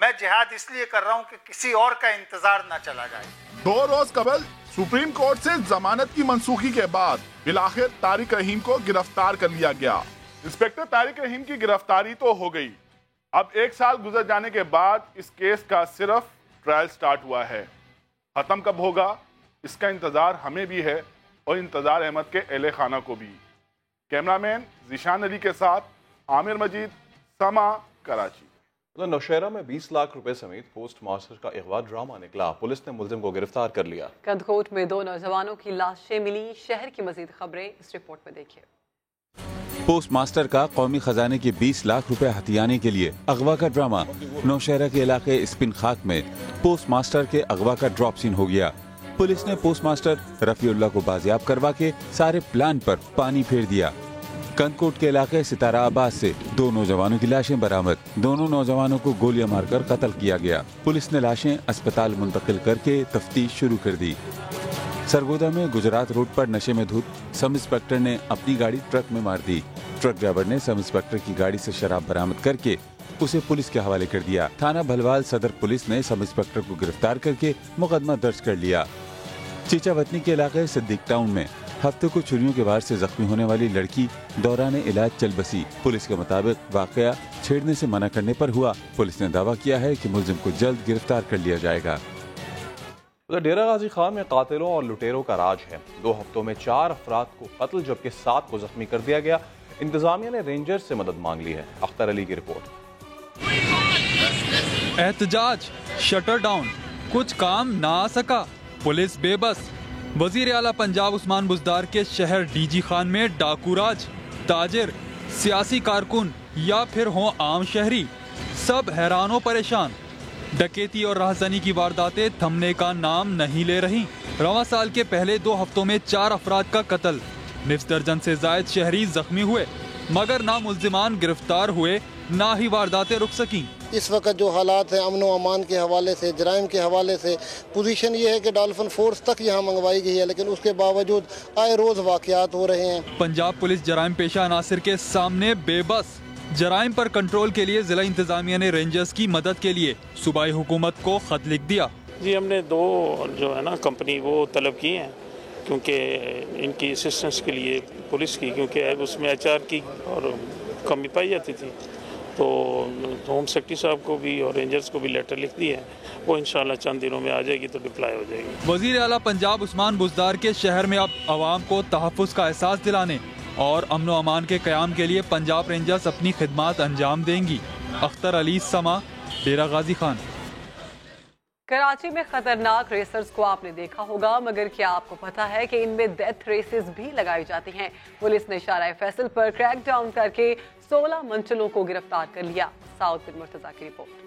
मैं जिहाद इसलिए कर रहा हूं कि किसी और का इंतजार ना चला जाए। 2 रोज कबल सुप्रीम कोर्ट से जमानत की मनसूखी के बाद बिलाखिर तारिक रहीम को गिरफ्तार कर लिया गया। इंस्पेक्टर तारिक रहीम की गिरफ्तारी तो हो गई। अब 1 साल गुजर जाने के बाद इस केस का सिर्फ ट्रायल स्टार्ट हुआ है। खत्म कब होगा, इसका इंतजार हमें भी है और इंतजार अहमद के अहले खाना को भी। कैमरामैन जिशान अली के साथ आमिर मजीद, समा, कराची। नौशहरा में 20 लाख रुपए समेत पोस्ट मास्टर का अगवा ड्रामा निकला। पुलिस ने मुलजिम को गिरफ्तार कर लिया। कंदकोट में 2 नौजवानों की लाशें मिली। शहर की मजीद खबरें इस रिपोर्ट में देखिए। पोस्ट मास्टर का कौमी खजाने के 20 लाख रुपए हथियाने के लिए अगवा का ड्रामा। नौशहरा के इलाके स्पिन खाक में पोस्ट मास्टर के अगवा का ड्रॉप सीन हो गया। पुलिस ने पोस्ट मास्टर रफीउल्लाह को बाजियाब करवा के सारे प्लान पर पानी फेर दिया। कंदकोट के इलाके सितारा आबाद से 2 नौजवानों की लाशें बरामद। दोनों नौजवानों को गोलियां मारकर कत्ल किया गया। पुलिस ने लाशें अस्पताल मुंतकिल करके तफ्तीश शुरू कर दी। सरगोदा में गुजरात रोड पर नशे में धुत सब इंस्पेक्टर ने अपनी गाड़ी ट्रक में मार दी। ट्रक ड्राइवर ने सब इंस्पेक्टर की गाड़ी से शराब बरामद करके उसे पुलिस के हवाले कर दिया। थाना भलवाल सदर पुलिस ने सब इंस्पेक्टर को गिरफ्तार करके मुकदमा दर्ज कर लिया। चीचावतनी के इलाके सिद्दीक टाउन में हफ्ते को छुरियों के वार से जख्मी होने वाली लड़की दौरान इलाज चल बसी। पुलिस के मुताबिक वाकया छेड़ने से मना करने पर हुआ। पुलिस ने दावा किया है कि मुलजिम को जल्द गिरफ्तार कर लिया जाएगा। डेरा गाजी खान में कातिलों और लुटेरों का राज है। 2 हफ्तों में 4 अफराद को कत्ल जबकि 7 को जख्मी कर दिया गया। इंतजामिया ने रेंजर से मदद मांग ली है। अख्तर अली की रिपोर्ट। एहतजाज, शटर डाउन, कुछ काम ना आ सका, पुलिस बेबस। वजीर आला पंजाब उस्मान बुज़दार के शहर DG खान में डाकूराज, ताजिर, सियासी कारकुन या फिर हों आम शहरी, सब हैरानों परेशान। डकैती और राहज़नी की वारदातें थमने का नाम नहीं ले रही। रवां साल के पहले 2 हफ्तों में 4 अफराद का कत्ल, निफ्स दर्जन से जायद शहरी जख्मी हुए, मगर ना मुल्जिमान गिरफ्तार हुए ना ही वारदातें रुक सकी। इस वक्त जो हालात हैं अमन व अमान के हवाले से, जराइम के हवाले से, पोजीशन ये है कि डॉल्फिन फोर्स तक यहाँ मंगवाई गई है, लेकिन उसके बावजूद आए रोज वाकयात हो रहे हैं। पंजाब पुलिस जराइम पेशा अनासिर के सामने बेबस। जराइम पर कंट्रोल के लिए जिला इंतजामिया ने रेंजर्स की मदद के लिए सूबाई हुकूमत को खत लिख दिया। जी, हमने 2 जो है ना कंपनी वो तलब की हैं, क्योंकि इनकी असिस्टेंस के लिए पुलिस की, क्योंकि उसमें HR की और कमी पाई जाती थी, तो होम सेक्रेटरी साहब को भी और रेंजर्स को भी लेटर लिख दिए हैं। वो इंशाल्लाह चंद दिनों में आ जाएगी तो डिप्लॉय हो जाएगी। वजीर आला पंजाब उस्मान बुज़दार के शहर में अब आवाम को तहफ़्फ़ुज़ का एहसास दिलाने और अमन व अमान के क़याम के लिए पंजाब रेंजर्स अपनी खिदमात अंजाम देंगी। अख्तर अली, समा, डेरा गाजी खान। कराची में खतरनाक रेसर्स को आपने देखा होगा, मगर क्या आपको पता है कि इनमें डेथ रेसेस भी लगाई जाती हैं। पुलिस ने शारा फैसल पर क्रैकडाउन करके 16 मंचलों को गिरफ्तार कर लिया। साउथ बिन मुर्तजा की रिपोर्ट।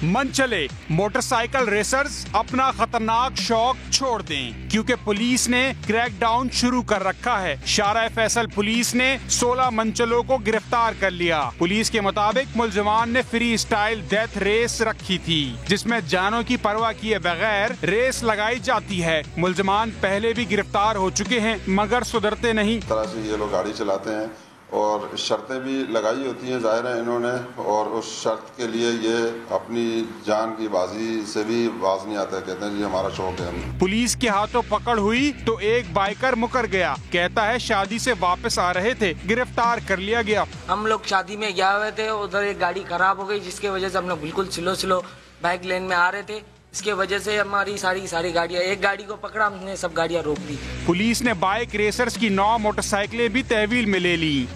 मनचले मोटरसाइकिल रेसर्स अपना खतरनाक शौक छोड़ दें, क्योंकि पुलिस ने क्रैकडाउन शुरू कर रखा है। शारा फैसल पुलिस ने 16 मंचलों को गिरफ्तार कर लिया। पुलिस के मुताबिक मुलजमान ने फ्री स्टाइल डेथ रेस रखी थी, जिसमें जानों की परवाह किए बगैर रेस लगाई जाती है। मुलजमान पहले भी गिरफ्तार हो चुके हैं, मगर सुधरते नहीं। तरह से ये लोग गाड़ी चलाते हैं और शर्तें भी लगाई होती हैं, जाहिर है इन्होंने, और उस शर्त के लिए ये अपनी जान की बाजी से भी बाज नहीं आता। कहते हैं जी हमारा शौक है। पुलिस के हाथों पकड़ हुई तो एक बाइकर मुकर गया। कहता है शादी से वापस आ रहे थे, गिरफ्तार कर लिया गया। हम लोग शादी में गए हुए थे, उधर एक गाड़ी खराब हो गई, जिसकी वजह से हम लोग बिल्कुल स्लो बाइक लेन में आ रहे थे। इसके वजह से हमारी सारी गाड़ियां, एक गाड़ी को पकड़ा, हमने सब गाड़ियां रोक दी। पुलिस ने बाइक रेसर्स की 9 मोटरसाइकिलें भी तहवील में ले ली।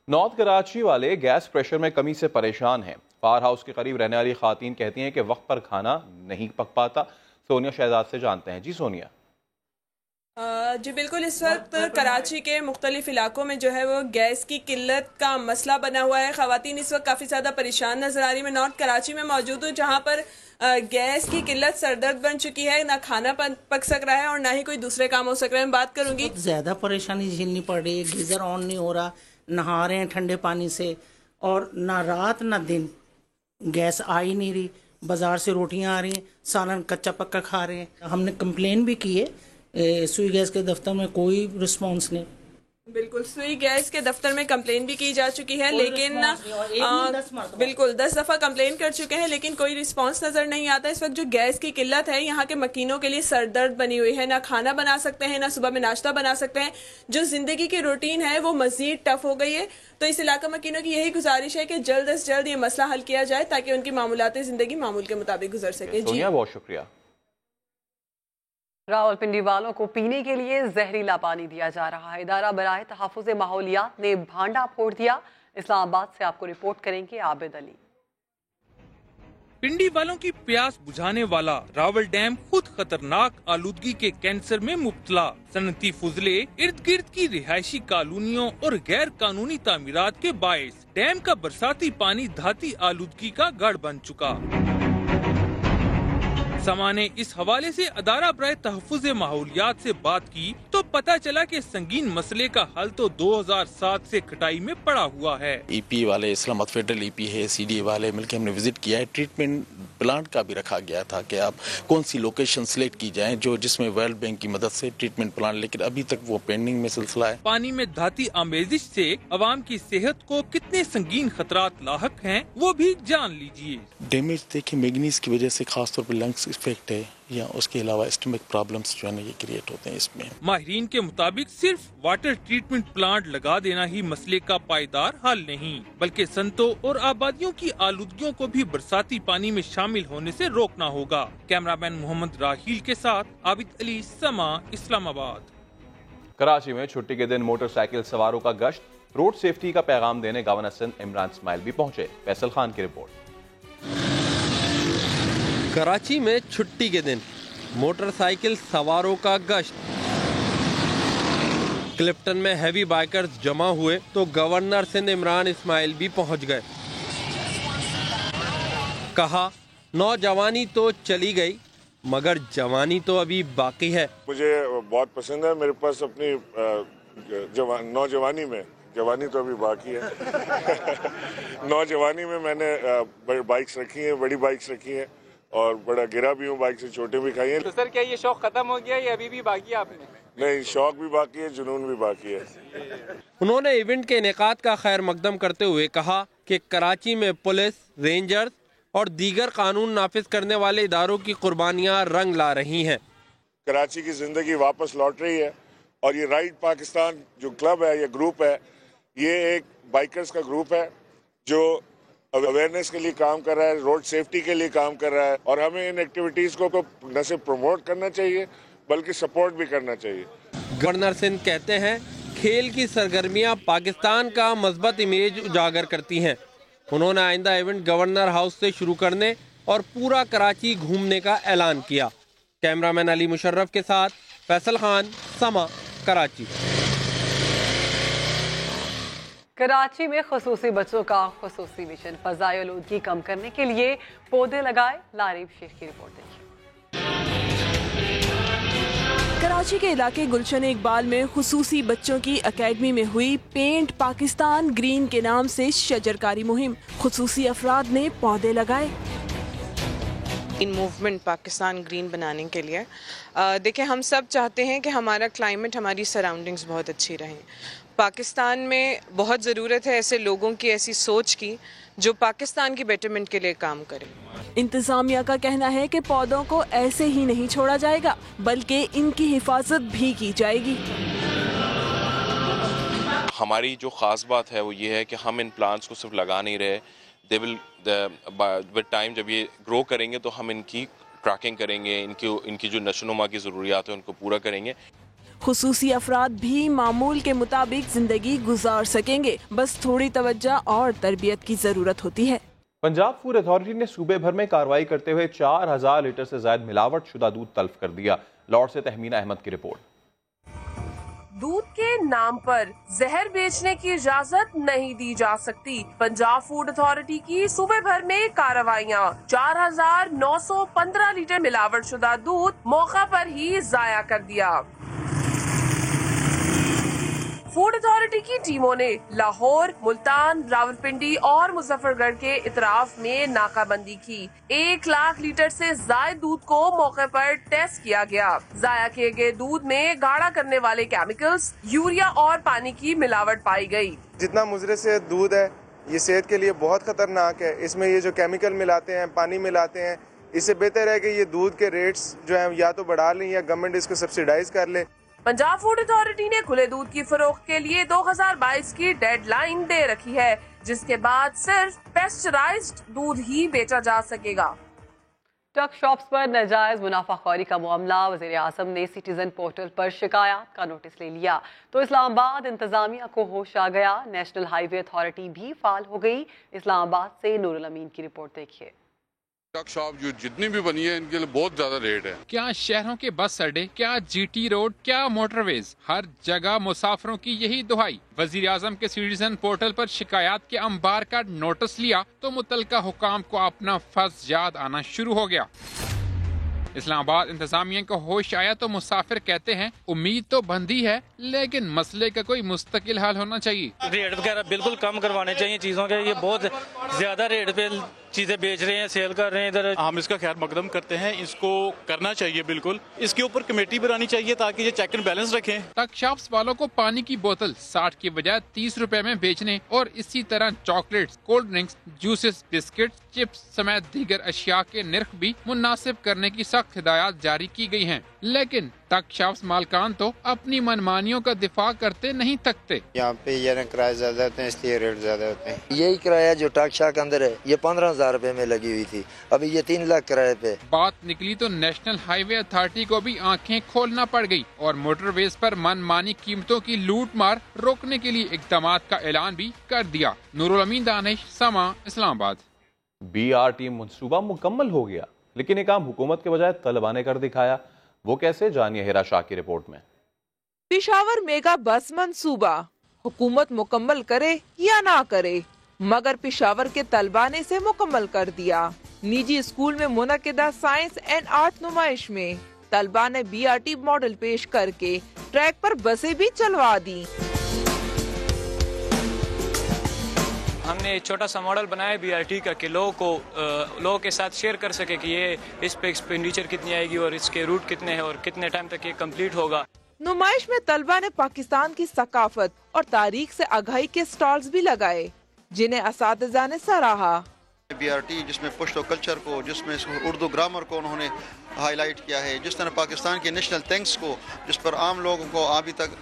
नॉर्थ कराची वाले गैस प्रेशर में कमी से परेशान हैं। पावर हाउस के करीब रहने वाली खातून कहती हैं कि वक्त पर खाना नहीं पक पाता। सोनिया शहजाद से जानते हैं। जी सोनिया। जी बिल्कुल, इस वक्त कराची के मुख्तलिफ इलाकों में जो है वो गैस की किल्लत का मसला बना हुआ है। ख़वातीन इस वक्त काफ़ी ज़्यादा परेशान नजर आ रही है। मैं नॉर्थ कराची में मौजूद हूँ, जहाँ पर गैस की किल्लत सरदर्द बन चुकी है। ना खाना पक सक रहा है और ना ही कोई दूसरे काम हो सक रहे हैं। बात करूँगी, ज़्यादा परेशानी झेलनी पड़ रही है। गीज़र ऑन नहीं हो रहा, नहा रहे हैं ठंडे पानी से, और ना रात ना दिन गैस आ ही नहीं रही। बाजार से रोटियां आ रही हैं, सालन कच्चा पक्का खा रहे हैं। हमने कंप्लेन भी की है सुई गैस के दफ्तर में, कोई रिस्पांस नहीं। बिल्कुल, सुई गैस के दफ्तर में कंप्लेन भी की जा चुकी है, लेकिन बिल्कुल 10 दफ़ा कंप्लेन कर चुके हैं, लेकिन कोई रिस्पांस नज़र नहीं आता। इस वक्त जो गैस की किल्लत है, यहाँ के मकीनों के लिए सरदर्द बनी हुई है। ना खाना बना सकते हैं, ना सुबह में नाश्ता बना सकते हैं। जो जिंदगी की रूटीन है वो मजीद टफ हो गई है। तो इस इलाका मकीनों की यही गुजारिश है कि जल्द से जल्द ये मसला हल किया जाए, ताकि उनकी मामूलाती जिंदगी मामूल के मुताबिक गुजर सके। जी बहुत शुक्रिया। रावलपिंडी वालों को पीने के लिए जहरीला पानी दिया जा रहा है। इदारा बराए तहफ़्फ़ुज़ माहौलियात ने भांडा फोड़ दिया। इस्लामाबाद से आपको रिपोर्ट करेंगे आबिद अली। पिंडी वालों की प्यास बुझाने वाला रावल डैम खुद खतरनाक आलूदगी के कैंसर में मुब्तला। सनती फुजले, इर्द गिर्द की रिहायशी कॉलोनियों और गैर कानूनी तामीरात के बायस डैम का बरसाती पानी धाती आलूदगी का गढ़ बन चुका। समा ने इस हवाले से अदारा बराए तहफ़्फ़ुज़ माहौलियात से बात की तो पता चला कि संगीन मसले का हल तो 2007 से खटाई में पड़ा हुआ है। ईपी वाले, इस्लामाबाद फेडरल ईपी है, सीडी वाले मिलकर हमने विजिट किया है। ट्रीटमेंट प्लांट का भी रखा गया था कि आप कौन सी लोकेशन सिलेक्ट की जाए जो जिसमें वर्ल्ड बैंक की मदद से ट्रीटमेंट प्लांट, लेकिन अभी तक वो पेंडिंग में सिलसिला है। पानी में धाती आमेजिश से अवाम की सेहत को कितने संगीन खतरात लाहक हैं वो भी जान लीजिए। डैमेज देखिए, मैग्नीज की वजह से खासतौर पर लंग्स इफेक्ट है, या उसके अलावा स्टमक प्रॉब्लम्स जो है ना ये क्रिएट होते हैं इसमें। माहिरीन के मुताबिक सिर्फ वाटर ट्रीटमेंट प्लांट लगा देना ही मसले का पायदार हल नहीं, बल्कि संतों और आबादियों की आलूदगियों को भी बरसाती पानी में शामिल होने से रोकना होगा। कैमरामैन मोहम्मद राहील के साथ आबिद अली, समा, इस्लामाबाद। कराची में छुट्टी के दिन मोटरसाइकिल सवारों का गश्त, रोड सेफ्टी का पैगाम देने गवर्नर सिंध इमरान इस्माइल भी पहुंचे। फैसल खान की रिपोर्ट। कराची में छुट्टी के दिन मोटरसाइकिल सवारों का गश्त। क्लिफ्टन में हैवी बाइकर्स जमा हुए तो गवर्नर सिंध इमरान इस्माइल भी पहुंच गए। कहा, नौजवानी तो चली गई मगर जवानी तो अभी बाकी है। मुझे बहुत पसंद है, मेरे पास अपनी नौजवानी में, जवानी तो अभी बाकी है नौजवानी में मैंने बाइक्स रखी हैं, बड़ी बाइक्स रखी हैं और बड़ा गिरा भी हूँ, बाइक से छोटे भी खाई हैं। तो सर क्या ये शौक खत्म हो गया या अभी भी बाकी है आपने? नहीं, शौक भी बाकी है, जुनून भी बाकी है। उन्होंने इवेंट के इनेकाद का खैर मकदम करते हुए कहा कि कराची में पुलिस, रेंजर्स और दीगर कानून नाफिज करने वाले इदारों की कुर्बानियाँ रंग ला रही हैं। कराची की जिंदगी वापस लौट रही है और ये राइड पाकिस्तान जो क्लब है, ये ग्रुप है, ये एक बाइकर्स का ग्रुप है जो अवेयरनेस के लिए काम कर रहा है, रोड सेफ्टी के लिए काम कर रहा है और हमें इन एक्टिविटीज को न सिर्फ प्रमोट करना चाहिए बल्कि सपोर्ट भी करना चाहिए। गवर्नर सिंध कहते हैं खेल की सरगर्मियां पाकिस्तान का मस्बत इमेज उजागर करती हैं। उन्होंने आइंदा इवेंट गवर्नर हाउस से शुरू करने और पूरा कराची घूमने का ऐलान किया। कैमरामैन अली मुशर्रफ के साथ फैसल खान, समा, कराची। कराची में खुसूसी बच्चों का खुसूसी मिशन, फज़ाई आलूदगी कम करने के लिए पौधे लगाए। लारीब शेख की रिपोर्ट देखिए। कराची के इलाके गुलशन इकबाल में खुसूसी बच्चों की अकेडमी में हुई पेंट पाकिस्तान ग्रीन के नाम से शजरकारी मुहिम। खुसूसी अफराद ने पौधे लगाए। इन मूवमेंट पाकिस्तान ग्रीन बनाने के लिए देखिए, हम सब चाहते हैं कि हमारा क्लाइमेट, हमारी सराउंडिंग्स बहुत अच्छी रहें। पाकिस्तान में बहुत ज़रूरत है ऐसे लोगों की, ऐसी सोच की जो पाकिस्तान की बेटरमेंट के लिए काम करें। इंतजामिया का कहना है कि पौधों को ऐसे ही नहीं छोड़ा जाएगा, बल्कि इनकी हिफाजत भी की जाएगी। हमारी जो ख़ास बात है वो ये है कि हम इन प्लांट्स को सिर्फ लगा नहीं रहे, दे विल विद टाइम जब ये ग्रो करेंगे तो हम इनकी ट्रैकिंग करेंगे, इनकी जो नशोनुमा की ज़रूरियात है उनको पूरा करेंगे। खुसूसी अफराद भी मामूल के मुताबिक जिंदगी गुजार सकेंगे, बस थोड़ी तवज्जो और तरबियत की जरूरत होती है। पंजाब फूड अथॉरिटी ने सूबे भर में कार्रवाई करते हुए 4000 लीटर से ज्यादा मिलावट शुदा दूध तल्फ कर दिया। लॉर्ड से तहमीना अहमद की रिपोर्ट। दूध के नाम पर जहर बेचने की इजाजत नहीं दी जा सकती। पंजाब फूड अथॉरिटी की सूबे भर में कार्रवाइयाँ। 4915 लीटर मिलावट शुदा दूध मौका पर ही जाया कर दिया। फूड अथॉरिटी की टीमों ने लाहौर, मुल्तान, रावलपिंडी और मुजफ्फरगढ़ के इतराफ में नाकाबंदी की। 1 लाख लीटर से ज्यादा दूध को मौके पर टेस्ट किया गया। जाया किए गए दूध में गाढ़ा करने वाले केमिकल्स, यूरिया और पानी की मिलावट पाई गई। जितना मुजरे से दूध है ये सेहत के लिए बहुत खतरनाक है। इसमें ये जो केमिकल मिलाते हैं, पानी मिलाते हैं, इससे बेहतर है कि ये दूध के रेट्स जो है या तो बढ़ा लें या गवर्नमेंट इसको सब्सिडाइज कर ले। पंजाब फूड अथॉरिटी ने खुले दूध की फरोख्त के लिए 2022 की डेडलाइन दे रखी है, जिसके बाद सिर्फ पेस्चराइज्ड दूध ही बेचा जा सकेगा। ट्रक शॉप्स पर नाजायज मुनाफाखोरी का मामला, वज़ीर आज़म ने सिटीजन पोर्टल पर शिकायत का नोटिस ले लिया तो इस्लामाबाद इंतजामिया को होश आ गया। नेशनल हाईवे अथॉरिटी भी फाल हो गई। इस्लामाबाद से नूरुल अमीन की रिपोर्ट देखिए। ट्रक शॉप जो जितनी भी बनी है इनके लिए बहुत ज्यादा रेट है। क्या शहरों के बस अड्डे, क्या जीटी रोड, क्या मोटरवेज, हर जगह मुसाफिरों की यही दुहाई। वजीर आजम के सिटीजन पोर्टल पर शिकायत के अंबार का नोटिस लिया तो मुतलका हुकाम को अपना फर्ज याद आना शुरू हो गया। इस्लामाबाद इंतजामिया को होश आया तो मुसाफिर कहते हैं उम्मीद तो बंदी है, लेकिन मसले का कोई मुस्तकिल हल होना चाहिए। रेट वगैरह बिल्कुल कम करवाने चाहिए चीजों के। ये बहुत ज्यादा रेट पे चीजें बेच रहे हैं, सेल कर रहे हैं इधर। हम इसका खैर मकदम करते हैं, इसको करना चाहिए बिल्कुल। इसके ऊपर कमेटी बनानी चाहिए ताकि ये चेक एंड बैलेंस रखें। ट्रक शॉप्स वालों को पानी की बोतल 60 की बजाय 30 रुपए में बेचने और इसी तरह chocolates, cold drinks, juices, biscuits, chips समेत दीगर अशिया के निर्ख भी मुनासिब करने की सख्त हिदायत जारी की गई हैं। लेकिन ट्रक शॉप्स मालकान तो अपनी मनमानियों का दिफा करते नहीं थकते। यहाँ पे ये किराए ज्यादा होते हैं इसलिए रेट ज्यादा होते हैं। यही किराया जो ट्रक शॉप के अंदर है ये 15,000 रुपए में लगी हुई थी, अभी ये 3 लाख किराए पे। बात निकली तो नेशनल हाईवे अथॉरिटी को भी आंखें खोलना पड़ गई और मोटरवेज पर मनमानी कीमतों की लूट मार रोकने के लिए इक़दाम का ऐलान भी कर दिया। नूरुल अमीन, दानिश, समा, इस्लामाबाद। BRT मंसूबा मुकम्मल हो गया, लेकिन ये काम हुकूमत के बजाय तलबा ने कर दिखाया। वो कैसे, जानिए हिरा शाह की रिपोर्ट में। पेशावर मेगा बस मंसूबा हुकूमत मुकम्मल करे या ना करे, मगर पेशावर के तलबा ने इसे मुकम्मल कर दिया। निजी स्कूल में मुनक़िदा साइंस एंड आर्ट नुमाइश में तलबा ने BRT मॉडल पेश करके ट्रैक पर बसें भी चलवा दी। हमने एक छोटा सा मॉडल बनाया BRT का कि लोगों के साथ शेयर कर सके कि ये इस पे एक्सपेंडिचर कितनी आएगी और इसके रूट कितने हैं और कितने टाइम तक ये कंप्लीट होगा। नुमाइश में तलबा ने पाकिस्तान की सकाफत और तारीख से आगाही के स्टॉल्स भी लगाए, जिन्हें असातिज़ा ने सराहा। BRT जिसमें पुश्तो कल्चर को, जिसमें उर्दू ग्रामर को उन्होंने हाईलाइट किया है, जिस तरह पाकिस्तान के नेशनल थैंक्स को, जिस पर आम लोगों को अभी तक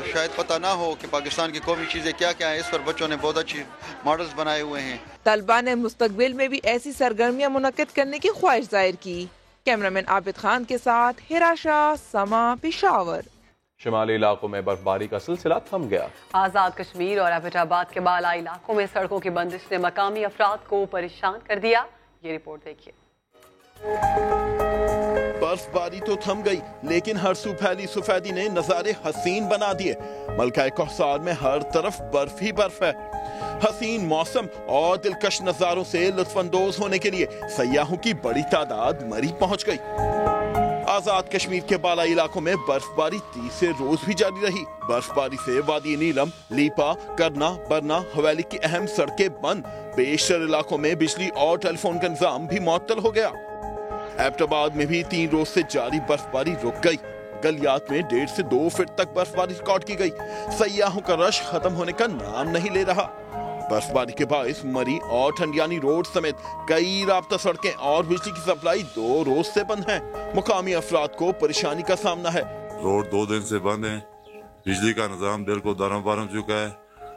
शायद पता ना हो कि पाकिस्तान की कौमी चीज़ें क्या क्या है, इस पर बच्चों ने बहुत अच्छी मॉडल्स बनाए हुए हैं। तलबा ने मुस्तकबिल में भी ऐसी सरगर्मियाँ मुनक्किद करने की ख्वाहिश जाहिर की। कैमरामैन आबिद खान के साथ हिरा शाह, समा, पेशावर। शिमाली इलाकों में बर्फबारी का सिलसिला थम गया। आजाद कश्मीर और एबटाबाद के बालाई इलाकों में सड़कों की बंदिश ने मकामी अफराद को परेशान कर दिया। ये रिपोर्ट देखिए। बर्फबारी तो थम गई, लेकिन हर सू फैली सफेदी ने नजारे हसीन बना दिए। मलका कौसार में हर तरफ बर्फ ही बर्फ है। हसीन मौसम और दिलकश नजारों से लुत्फानंदोज होने के लिए सयाहों की बड़ी तादाद मरी पहुंच गई। आजाद कश्मीर के बाला इलाकों में बर्फबारी तीसरे रोज भी जारी रही। बर्फबारी से वादी नीलम, लीपा, करना, बरना, हवेली की अहम सड़कें बंद। बेशतर इलाकों में बिजली और टेलीफोन का निजाम भी मुअत्तल हो गया। एबटाबाद में भी 3 रोज से जारी बर्फबारी रुक गई। गलियात में 1.5 से 2 फीट तक बर्फबारी रिकॉर्ड की गई। सयाहों का रश खत्म होने का नाम नहीं ले रहा। बर्फबारी के बायस मरी और ठंडियानी रोड समेत कई राब्ता सड़कें और बिजली की सप्लाई 2 रोज से बंद है। मुकामी अफराद को परेशानी का सामना है। रोड 2 दिन से बंद है। बिजली का निजाम बिल्कुल दारोमदार हो चुका है।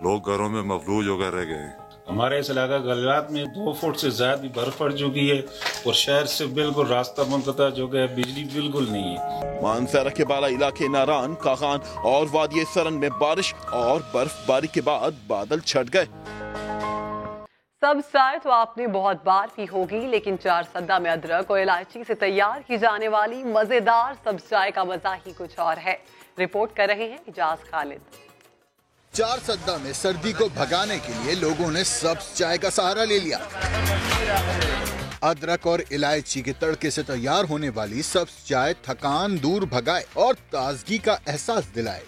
लोग घरों में मफलूज होकर रह गए। हमारे इस इलाका गलियात में 2 फुट से ज्यादा भी बर्फ पड़ चुकी है और शहर से बिल्कुल रास्ता मुनक़ता जो है, बिजली बिल्कुल नहीं है। मानसरा के बाला इलाके नारान, कागान और वादी सरन में बारिश और बर्फबारी के बाद बादल छट गए। सब्ज चाय तो आपने बहुत बार पी होगी, लेकिन 4 सद्दा में अदरक और इलायची से तैयार की जाने वाली मजेदार सब्ज चाय का मजा ही कुछ और है। रिपोर्ट कर रहे हैं इजाज खालिद। 4 सद्दा में सर्दी को भगाने के लिए लोगों ने सब्ज चाय का सहारा ले लिया। अदरक और इलायची के तड़के से तैयार होने वाली सब्ज चाय थकान दूर भगाए और ताजगी का एहसास दिलाए।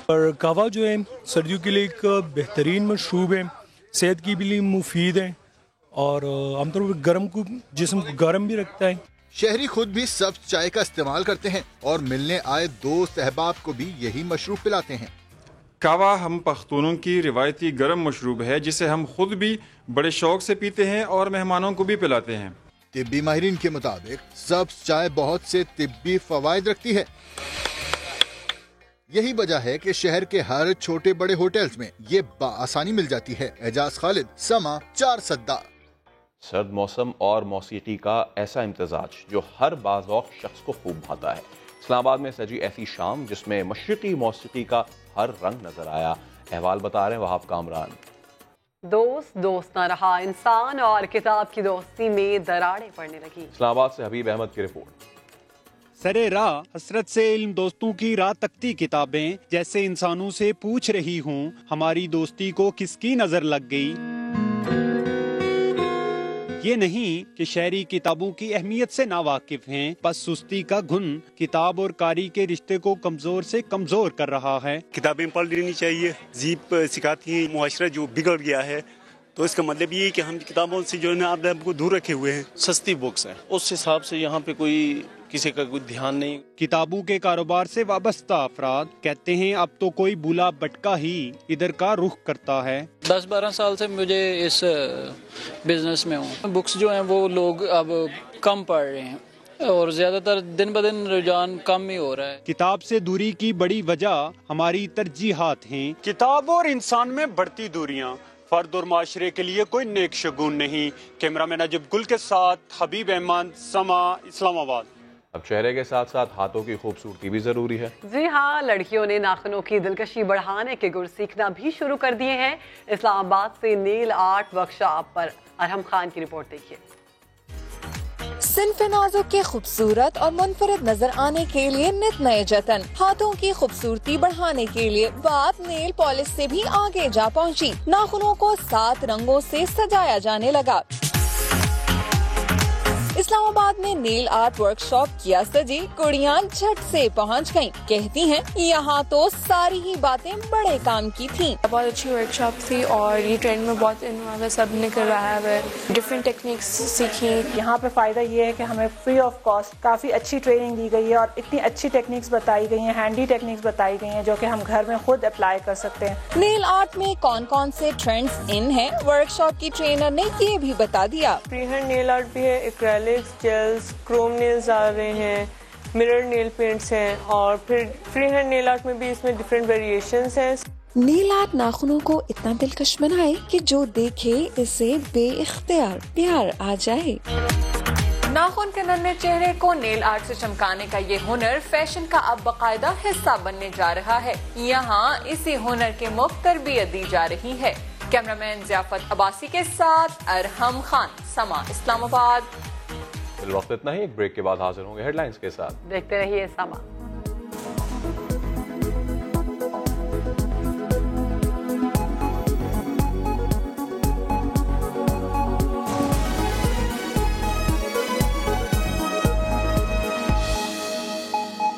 और कहवा जो है सर्दियों के लिए एक बेहतरीन मशरूब है, सेहत की भी मुफीद है और आमतौर पर गर्म को जिस्म को गर्म भी रखता है। शहरी खुद भी सब्ज चाय का इस्तेमाल करते हैं और मिलने आए दोस्त अहबाब को भी यही मशरूब पिलाते हैं। कहवा हम पख्तूनों की रिवायती गर्म मशरूब है, जिसे हम खुद भी बड़े शौक से पीते हैं और मेहमानों को भी पिलाते हैं। तिब्बी माहिरीन के मुताबिक सब्ज चाय बहुत से तिब्बी फवायद रखती है। यही वजह है कि शहर के हर छोटे बड़े होटल्स में ये आसानी मिल जाती है। एजाज खालिद, समा, 4 सद्दा। सर्द मौसम और मौसीकी का ऐसा इम्तजाज जो हर बाज़ौक़ शख्स को खूब भाता है। इस्लामाबाद में सजी ऐसी शाम जिसमें मशरिकी मौसीकी का हर रंग नजर आया। अहवाल बता रहे हैं वहाब कामरान। दोस्त दोस्त न रहा इंसान और किताब की दोस्ती में दरारें पड़ने लगी। इस्लामाबाद से हबीब अहमद की रिपोर्ट। सरे राह हसरत से इल्म दोस्तों की राह तकती किताबें जैसे इंसानों से पूछ रही हूँ, हमारी दोस्ती को किसकी नजर लग गई। ये नहीं कि शहरी किताबों की अहमियत से नावाकिफ हैं, बस सुस्ती का घुन किताब और कारी के रिश्ते को कमजोर से कमजोर कर रहा है। किताबें पढ़ लेनी चाहिए, जीप सिखाती है, मुआशरा जो बिगड़ गया है, तो इसका मतलब ये है कि हम किताबों से जो है ना अपने को दूर रखे हुए हैं। सस्ती बुक्स हैं, उस हिसाब से यहाँ पे कोई किसी का कोई ध्यान नहीं। किताबों के कारोबार से वाबस्ता अफराद कहते हैं अब तो कोई बुला बटका ही इधर का रुख करता है। 10-12 साल से मुझे इस बिजनेस में हूँ। बुक्स जो हैं वो लोग अब कम पढ़ रहे हैं और ज्यादातर दिन ब दिन रुझान कम ही हो रहा है। किताब से दूरी की बड़ी वजह हमारी तरजीहात हैं। किताब और इंसान में बढ़ती दूरियां फर्द और माशरे के लिए कोई नेक शगुन नहीं। कैमरामैन अजब गुल के साथ हबीब अहमद, समा, इस्लामाबाद। अब चेहरे के साथ साथ हाथों की खूबसूरती भी जरूरी है। जी हाँ, लड़कियों ने नाखूनों की दिलकशी बढ़ाने के गुर सीखना भी शुरू कर दिए हैं। इस्लामाबाद से नेल आर्ट वर्कशॉप पर अरहम खान की रिपोर्ट देखिए। सिन्फ नाजुक के खूबसूरत और मुनफरद नजर आने के लिए नित नए जतन। हाथों की खूबसूरती बढ़ाने के लिए बात नेल पॉलिश से भी आगे जा पहुंची। नाखूनों को 7 रंगों से सजाया जाने लगा। इस्लामाबाद में नेल आर्ट वर्कशॉप किया सजी कुड़ियाँ झट से पहुंच गयीं। कहती हैं यहाँ तो सारी ही बातें बड़े काम की थीं। बहुत अच्छी वर्कशॉप थी और ये ट्रेंड में बहुत इन्वॉल्व है, सब ने कराया है, डिफरेंट टेक्निक्स सीखी। यहाँ पे फायदा ये है कि हमें फ्री ऑफ कॉस्ट काफी अच्छी ट्रेनिंग दी गई है और इतनी अच्छी टेक्निक्स बताई गई हैं, हैंडी टेक्निक्स बताई गई हैं जो कि हम घर में खुद अप्लाई कर सकते हैं। नेल आर्ट में कौन कौन से ट्रेंड्स इन हैं, वर्कशॉप की ट्रेनर ने ये भी बता दिया। फ्री हैंड नेल आर्ट भी है, एक्रेलिक्स, जेल्स, क्रोम नेल्स आ रहे हैं, मिरर नेल पेंट्स हैं और फिर फ्री हैंड नेल आर्ट में भी इसमें डिफरेंट वेरिएशंस हैं। नेल आर्ट नाखूनों को इतना दिलकश बनाए कि जो देखे इसे बेइख्तियार प्यार आ जाए। नाखून के नन्हे चेहरे को नेल आर्ट से चमकाने का ये हुनर फैशन का अब बाकायदा हिस्सा बनने जा रहा है। यहाँ इसी हुनर के मुफ्त तरबियत दी जा रही है। कैमरामैन ज़ियाफत अब्बासी के साथ अरहम खान, समा इस्लामाबाद। इस वक्त इतना ही, एक ब्रेक के बाद हाजिर होंगे हेडलाइंस के साथ। देखते रहिए समा।